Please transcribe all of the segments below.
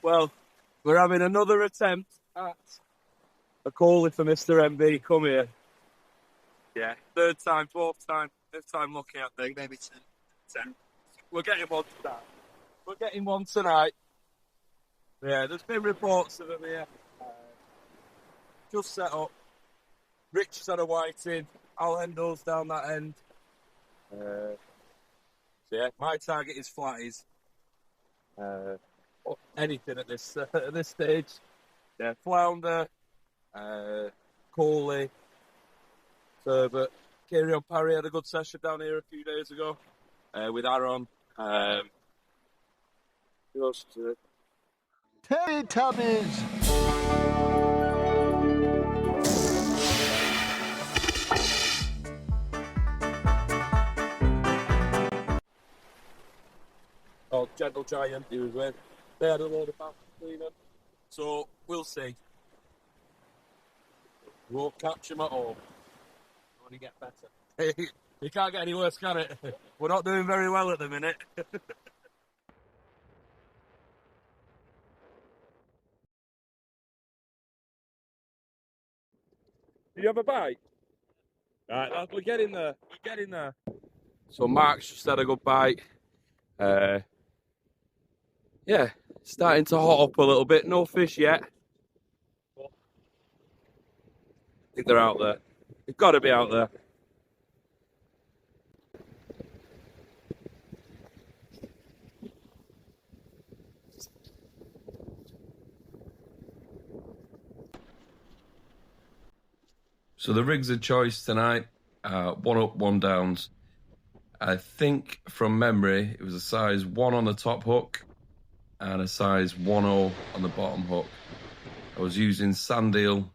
Well, we're having another attempt at a coalie for Mr. MB. Come here. Yeah, third time, fourth time, fifth time lucky, I think. Maybe 10. We're getting one tonight. We're getting one tonight. Yeah, there's been reports of them here. Just set up. Rich set a whiting. I'll end those down that end. So yeah, my target is flatties. Anything at this stage. Yeah, flounder, coalie, turbot. Kieran Parry had a good session down here a few days ago with Aaron. Who else was it? Teletubbies! Oh, Gentle Giant, he was with. They had a load of bath cleaning. So, we'll see. We won't catch him at all. Only get better. You can't get any worse, can it? We're not doing very well at the minute. Do you have a bite? Right, lad, we're getting there. We're getting there. So Mark's just had a good bite. Yeah, starting to hot up a little bit. No fish yet. I think they're out there. They've got to be out there. So the rigs of choice tonight are 1 up, 1 downs. I think from memory it was a size 1 on the top hook and a size 1.0 on the bottom hook. I was using sand eel,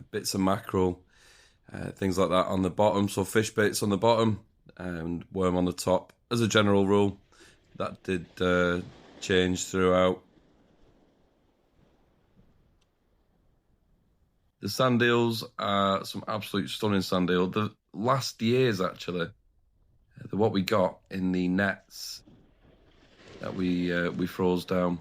bits of mackerel, things like that on the bottom. So fish baits on the bottom and worm on the top. As a general rule, that did change throughout. The sand eels are some absolute stunning sand eel. The last years, actually, what we got in the nets that we froze down.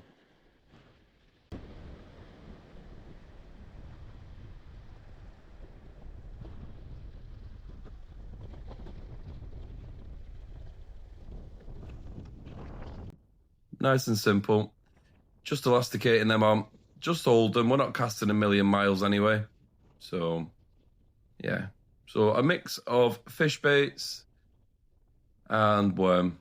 Nice and simple. Just elasticating them on. Just hold them. We're not casting a million miles anyway. So, yeah. So a mix of fish baits and worm.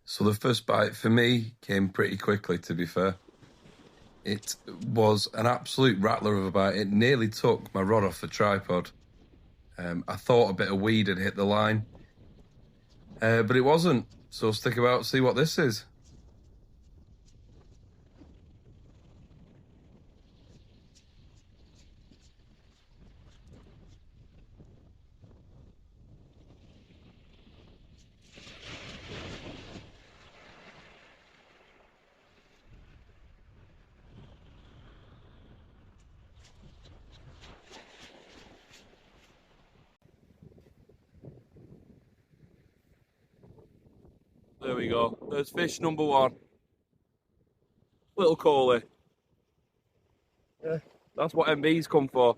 So the first bite for me came pretty quickly, to be fair. It was an absolute rattler of a bite. It nearly took my rod off the tripod. I thought a bit of weed had hit the line, but it wasn't. So stick about, see what this is. There we go. There's fish number 1. Little coalie. Yeah, that's what MB's come for.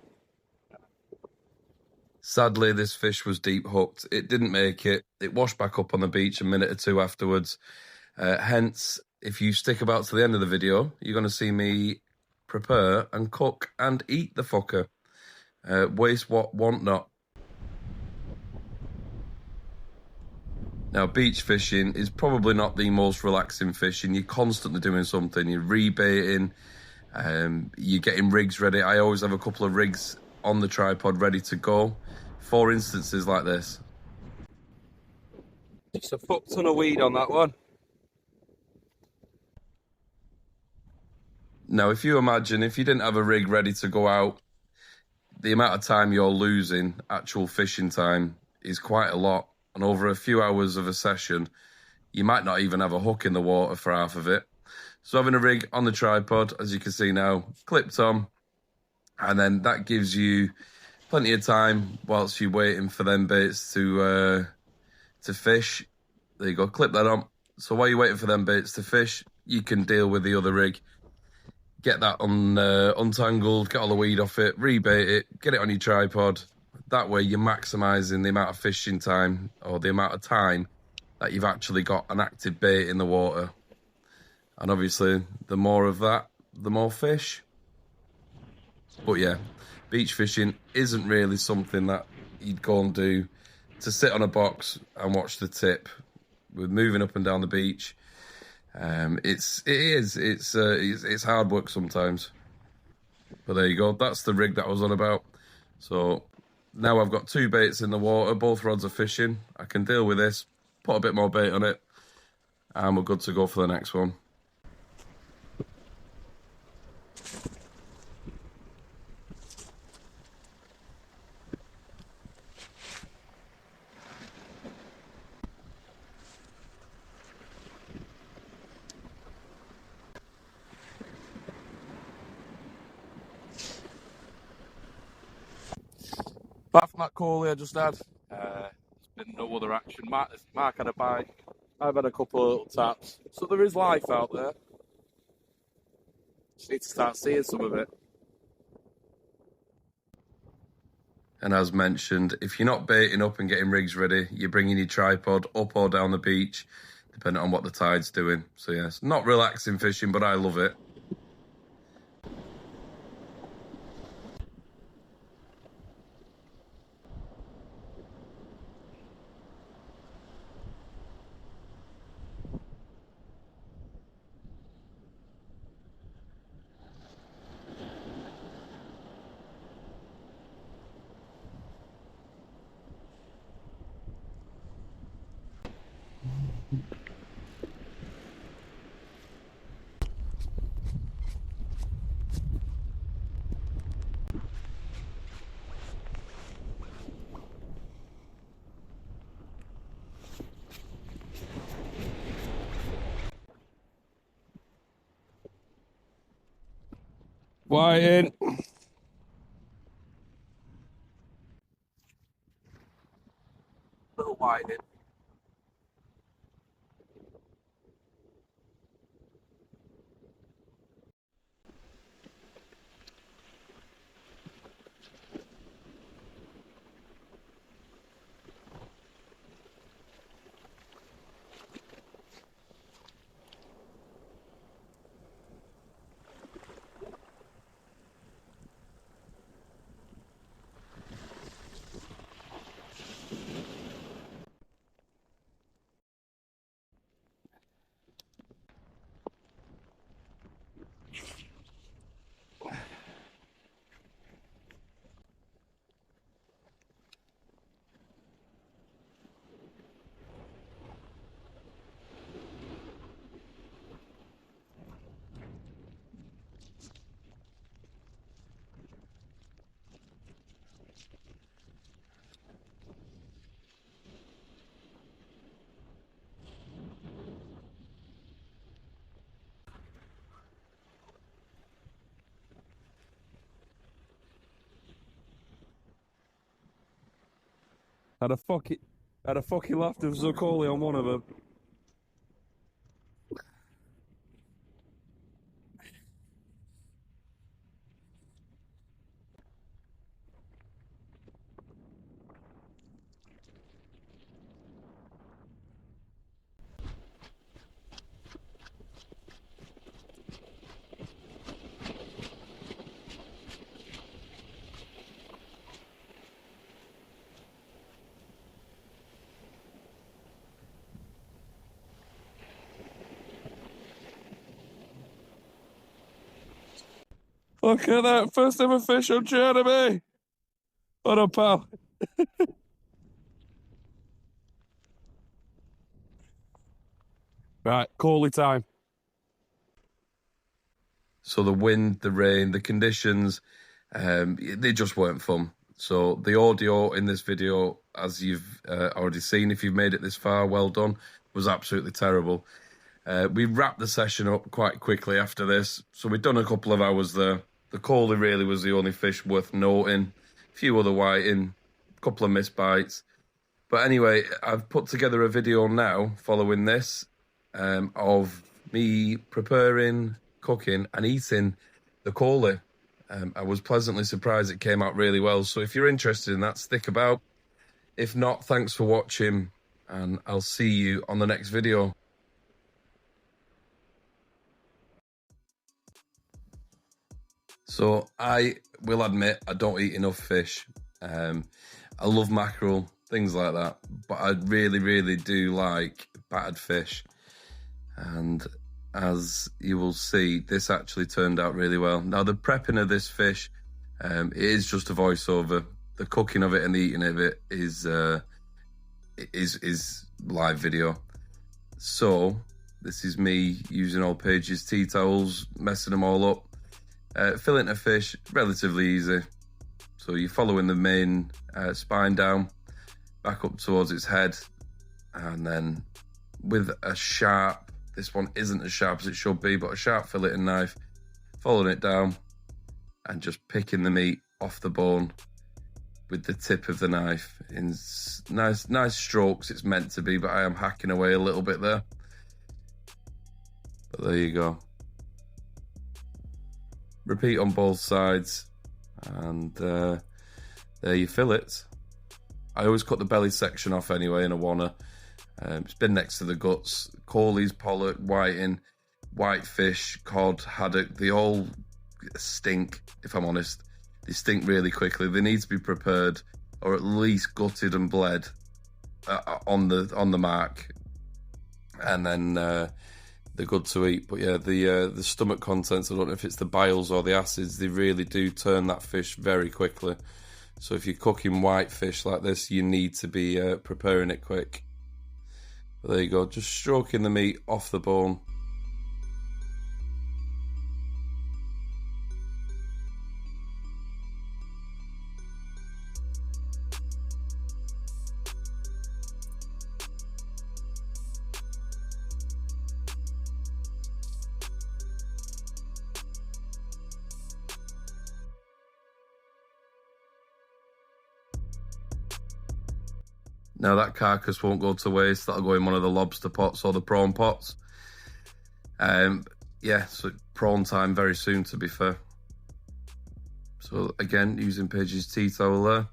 Sadly, this fish was deep hooked. It didn't make it. It washed back up on the beach a minute or two afterwards. Hence, if you stick about to the end of the video, you're going to see me prepare and cook and eat the fucker. Waste what, want not. Now, beach fishing is probably not the most relaxing fishing. You're constantly doing something. You're rebaiting, you're getting rigs ready. I always have a couple of rigs on the tripod ready to go for instances like this. Just a fuck ton of weed on that one. Now, if you imagine, if you didn't have a rig ready to go out, the amount of time you're losing, actual fishing time, is quite a lot. And over a few hours of a session, You might not even have a hook in the water for half of it. So having a rig on the tripod, as you can see now, clipped on, and then that gives you plenty of time whilst you're waiting for them baits to fish. There you go, clip that on. So while you're waiting for them baits to fish, you can deal with the other rig. Get that untangled, get all the weed off it, rebait it, get it on your tripod. That way you're maximising the amount of fishing time, or the amount of time that you've actually got an active bait in the water. And obviously, the more of that, the more fish. But yeah, beach fishing isn't really something that you'd go and do to sit on a box and watch the tip. With moving up and down the beach, it's hard work sometimes. But there you go, that's the rig that I was on about. So now I've got 2 baits in the water, both rods are fishing. I can deal with this, put a bit more bait on it, and we're good to go for the next one. Apart from that coalie I just had, there's been no other action. Mark had a bite. I've had a couple of little taps. So there is life out there. Just need to start seeing some of it. And as mentioned, if you're not baiting up and getting rigs ready, you're bringing your tripod up or down the beach, depending on what the tide's doing. So yeah, it's not relaxing fishing, but I love it. Whiting. Little whiting. Had a fucking laugh of Zuccoli on one of them. Look at that, first ever fish on Jeremy. What up, pal? Right, coalie time. So the wind, the rain, the conditions, they just weren't fun. So the audio in this video, as you've already seen, if you've made it this far, well done, was absolutely terrible. We wrapped the session up quite quickly after this, so we'd done a couple of hours there. The coalie really was the only fish worth noting. A few other whiting, a couple of missed bites. But anyway, I've put together a video now following this of me preparing, cooking and eating the coalie. I was pleasantly surprised it came out really well. So if you're interested in that, stick about. If not, thanks for watching, and I'll see you on the next video. So I will admit I don't eat enough fish. I love mackerel, things like that, but I really, really do like battered fish. And as you will see, this actually turned out really well. Now, the prepping of this fish, it is just a voiceover. The cooking of it and the eating of it is live video. So this is me using old Paige's tea towels, messing them all up. Filleting a fish, relatively easy. So you're following the main spine down, back up towards its head, and then with a sharp, this one isn't as sharp as it should be, but a sharp filleting knife, following it down and just picking the meat off the bone with the tip of the knife in nice strokes. It's meant to be, but I am hacking away a little bit there. But there you go. Repeat on both sides, and there you fillet. I always cut the belly section off anyway in a wanna. It's been next to the guts. Coalies, pollock, whiting, whitefish, cod, haddock, they all stink, if I'm honest. They stink really quickly. They need to be prepared, or at least gutted and bled on the mark, and then they're good to eat. But yeah, the stomach contents, I don't know if it's the biles or the acids, they really do turn that fish very quickly. So if you're cooking white fish like this, you need to be preparing it quick. But there you go, just stroking the meat off the bone. Now that carcass won't go to waste. That'll go in one of the lobster pots or the prawn pots. Yeah, so prawn time very soon, to be fair. So again, using Paige's tea towel there.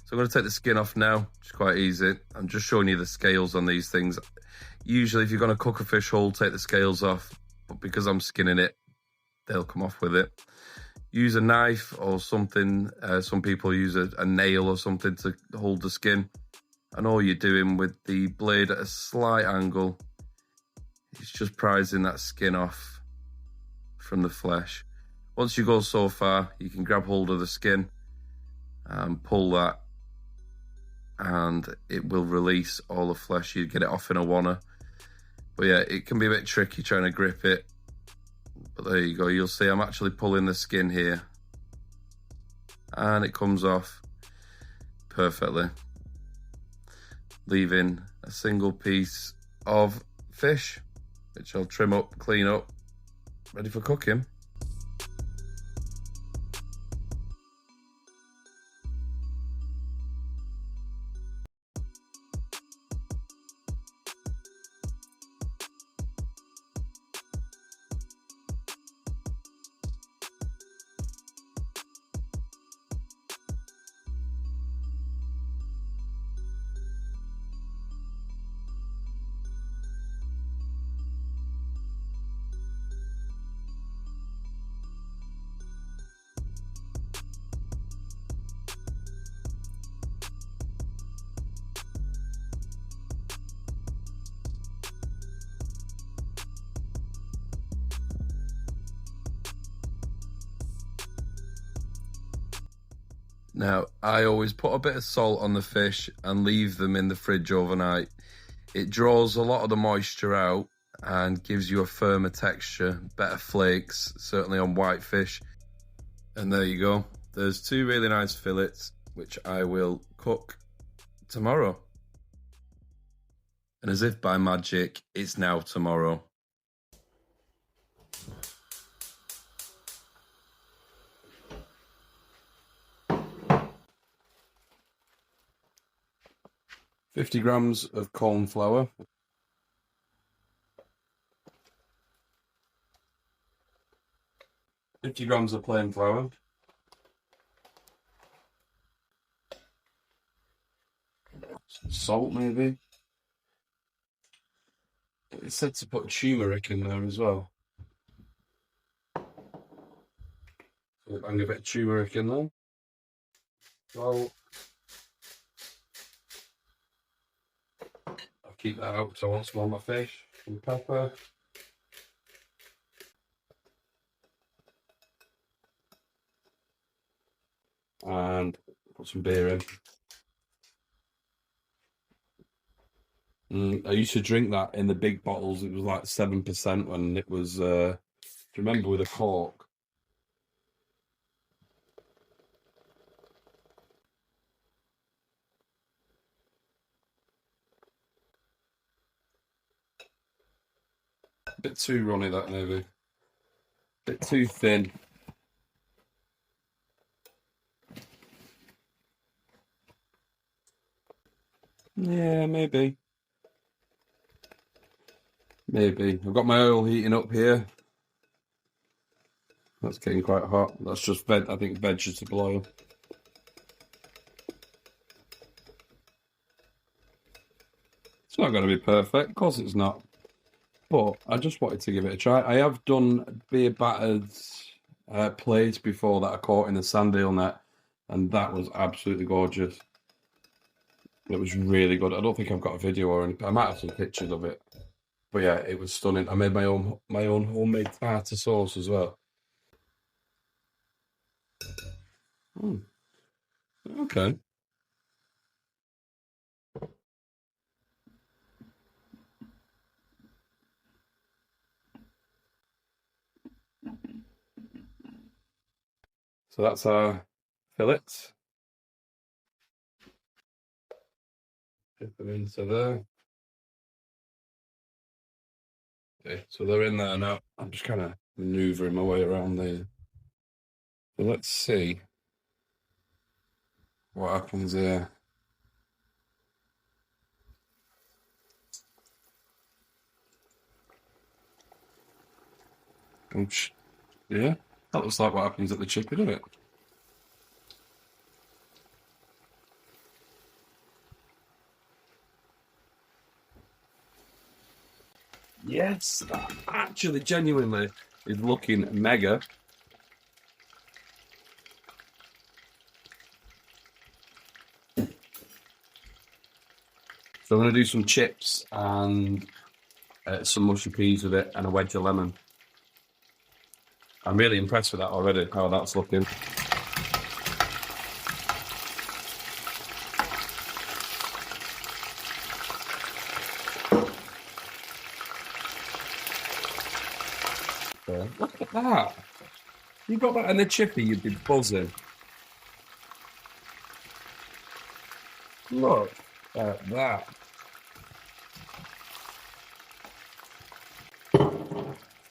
So I'm going to take the skin off now, which is quite easy. I'm just showing you the scales on these things. Usually if you're going to cook a fish whole, take the scales off. But because I'm skinning it, they'll come off with it. Use a knife or something. Some people use a nail or something to hold the skin. And all you're doing with the blade at a slight angle is just prizing that skin off from the flesh. Once you go so far, you can grab hold of the skin and pull that, and it will release all the flesh. You get it off in a wanna. But yeah, it can be a bit tricky trying to grip it. But there you go. You'll see I'm actually pulling the skin here, and it comes off perfectly, leaving a single piece of fish, which I'll trim up, clean up, ready for cooking. Now, I always put a bit of salt on the fish and leave them in the fridge overnight. It draws a lot of the moisture out and gives you a firmer texture, better flakes, certainly on white fish. And there you go. There's two really nice fillets, which I will cook tomorrow. And as if by magic, it's now tomorrow. "50 grams of corn flour, 50 grams of plain flour, some salt maybe. It said to put turmeric in there as well. So bang a bit of turmeric in there. Well, I'll keep that out because I want some on my fish. Some pepper. And put some beer in. I used to drink that in the big bottles. It was like 7% when it was, do you remember, with a cork? A bit too runny, that maybe. A bit too thin. Yeah, maybe. Maybe. I've got my oil heating up here. That's getting quite hot. That's just I think vegetable oil. It's not going to be perfect. Of course it's not. But I just wanted to give it a try. I have done beer battered plates before that I caught in the sand eel net, and that was absolutely gorgeous. It was really good. I don't think I've got a video or anything. I might have some pictures of it. But yeah, it was stunning. I made my own homemade tartar sauce as well. Okay. So that's our fillets. Put them into there. Okay, so they're in there now. I'm just kind of maneuvering my way around there. So let's see what happens here. Yeah, that looks like what happens at the chippy, doesn't it? Yes, that actually genuinely is looking mega. So I'm going to do some chips and some mushy peas with it and a wedge of lemon. I'm really impressed with that already, how that's looking. Look at that. You got that in the chippy, you'd be buzzing. Look at that.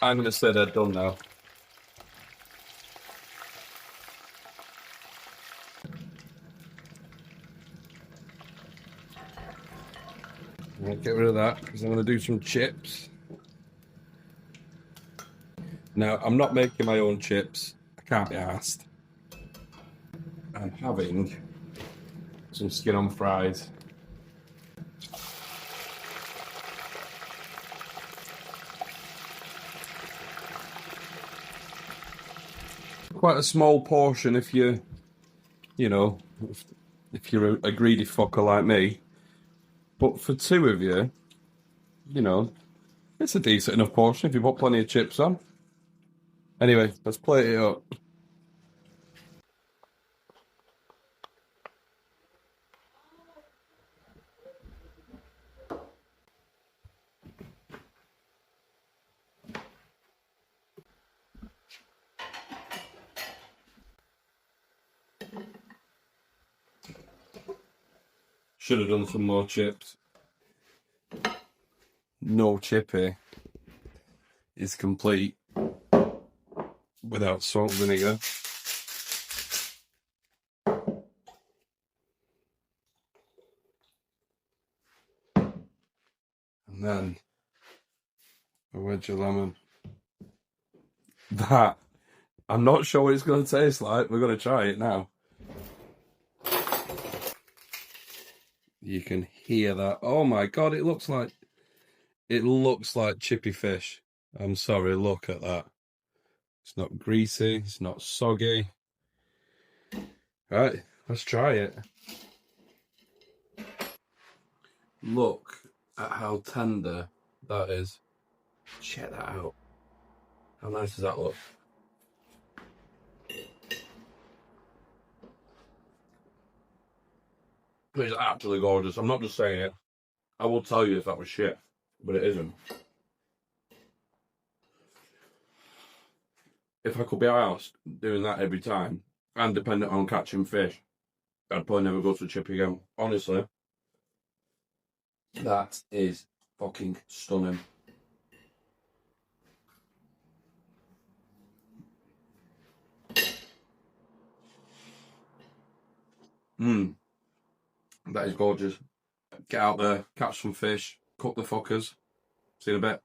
I'm going to say they're done now. Right, get rid of that because I'm going to do some chips. Now, I'm not making my own chips. I can't be asked. I'm having some skin on fries. Quite a small portion if you know, if you're a greedy fucker like me. But for two of you, you know, it's a decent enough portion if you put plenty of chips on. Anyway, let's plate it up. Should have done some more chips. no chippy is complete without salt vinegar. And then a wedge of lemon. That, I'm not sure what it's going to taste like. We're going to try it now. You can hear that. Oh my God, it looks like chippy fish. I'm sorry, look at that. It's not greasy, it's not soggy. Right, let's try it. Look at how tender that is. Check that out. How nice does that look? It's absolutely gorgeous. I'm not just saying it. I will tell you if that was shit, but it isn't. If I could be asked doing that every time, and dependent on catching fish, I'd probably never go to a chippy again. Honestly, that is fucking stunning. That is gorgeous. Get out there, catch some fish, cook the fuckers. See you in a bit.